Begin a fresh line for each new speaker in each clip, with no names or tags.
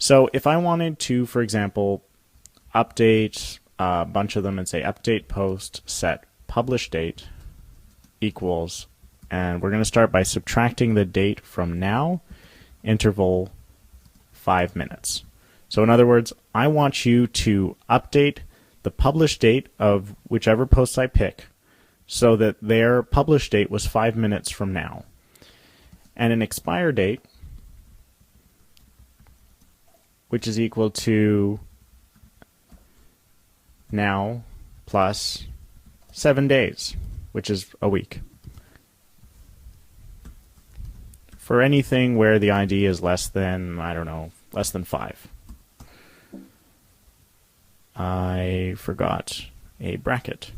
So if I wanted to, for example, update a bunch of them and say update post set publish date equals, and we're going to start by subtracting the date from now, interval 5 minutes. So in other words, I want you to update the publish date of whichever posts I pick so that their publish date was 5 minutes from now. And an expire date, which is equal to now plus 7 days, which is a week. For anything where the ID is less than, I don't know, less than 5. I forgot a bracket.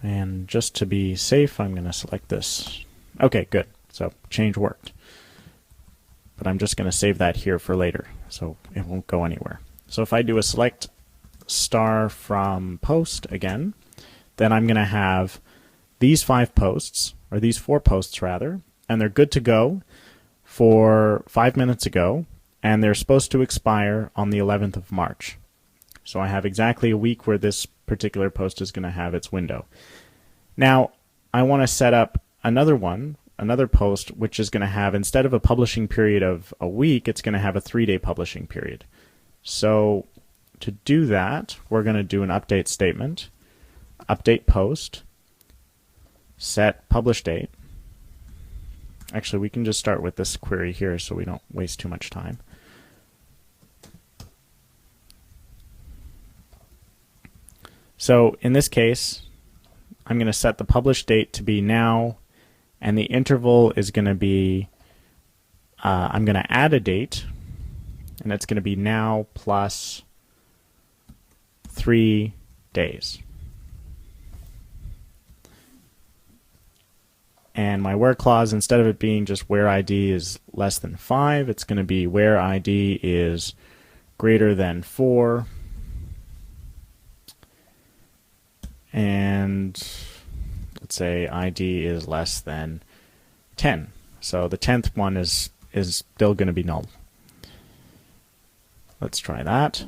And just to be safe, I'm going to select this. Okay, good. So change worked. But I'm just going to save that here for later, so it won't go anywhere. So if I do a select star from post again, then I'm going to have these 5 posts, or these 4 posts rather, and they're good to go for 5 minutes ago, and they're supposed to expire on the 11th of March. So I have exactly a week where this particular post is going to have its window. Now, I want to set up another one, another post, which is going to have, instead of a publishing period of a week, it's going to have a 3-day publishing period. So to do that, we're going to do an update statement, update post, set publish date. Actually, we can just start with this query here so we don't waste too much time. So in this case, I'm going to set the publish date to be now, and the interval is going to be, I'm going to add a date, and it's going to be now plus 3 days. And my where clause, instead of it being just where ID is less than 5, it's going to be where ID is greater than 4. And let's say ID is less than 10. So the 10th one is still going to be null. Let's try that.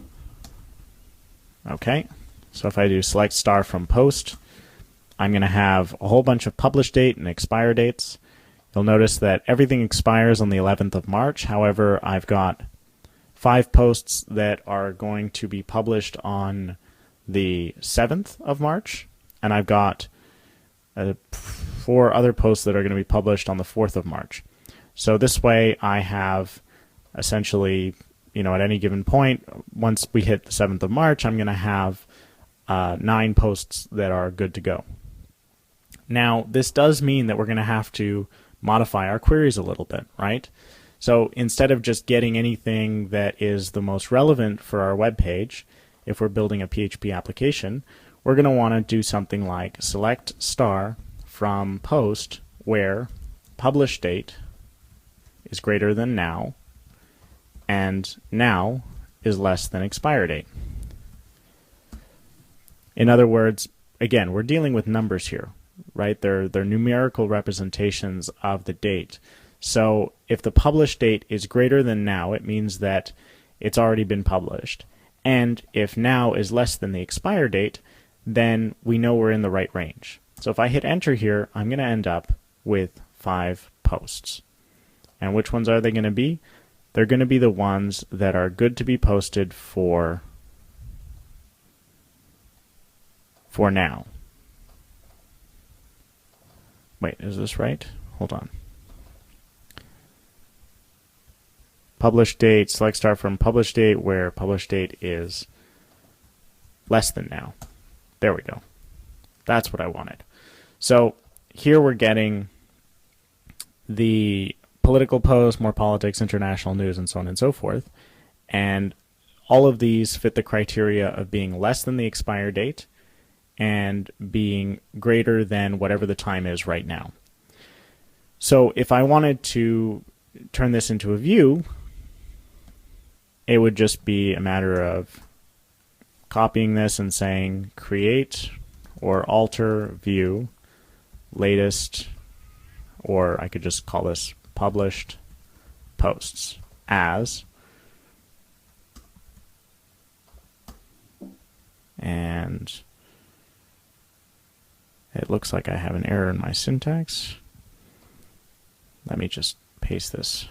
Okay, so if I do select star from post, I'm going to have a whole bunch of publish date and expire dates. You'll notice that everything expires on the 11th of March. However, I've got 5 posts that are going to be published on the 7th of March, and I've got 4 other posts that are going to be published on the 4th of March. So this way I have essentially, at any given point, once we hit the 7th of March, I'm going to have 9 posts that are good to go. Now, this does mean that we're going to have to modify our queries a little bit, right? So instead of just getting anything that is the most relevant for our web page, if we're building a PHP application, we're going to want to do something like select star from post where publish date is greater than now, and now is less than expire date. In other words, again, we're dealing with numbers here, right? They're numerical representations of the date. So if the publish date is greater than now, it means that it's already been published. And if now is less than the expire date, then we know we're in the right range. So if I hit enter here, I'm going to end up with 5 posts. And which ones are they going to be? They're going to be the ones that are good to be posted for now. Wait, is this right? Hold on. Publish date, select star from publish date where publish date is less than now. There we go. That's what I wanted. So here we're getting the political post, more politics, international news, and so on and so forth. And all of these fit the criteria of being less than the expire date and being greater than whatever the time is right now. So if I wanted to turn this into a view, it would just be a matter of copying this and saying create or alter view latest or I could just call this published posts as, and it looks like I have an error in my syntax. Let me just paste this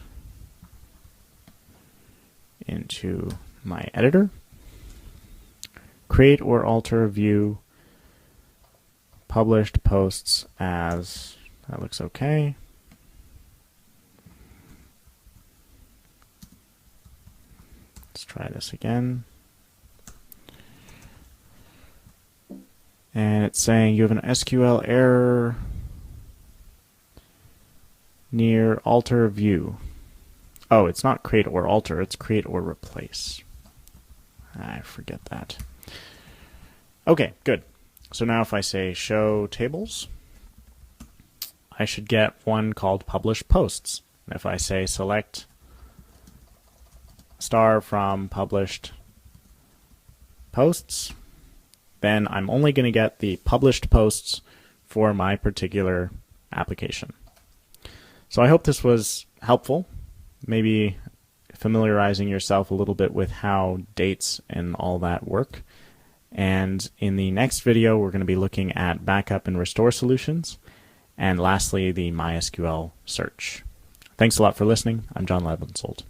into my editor. Create or alter view published posts as, that looks okay. Let's try this again. And it's saying you have an SQL error near alter view. Oh, it's not create or alter, it's create or replace. I forget that. Okay, good. So now if I say show tables, I should get one called publish posts. And if I say select star from published posts, then I'm only going to get the published posts for my particular application. So I hope this was helpful, maybe familiarizing yourself a little bit with how dates and all that work. And in the next video, we're going to be looking at backup and restore solutions, and lastly, the MySQL search. Thanks a lot for listening. I'm John Levensold.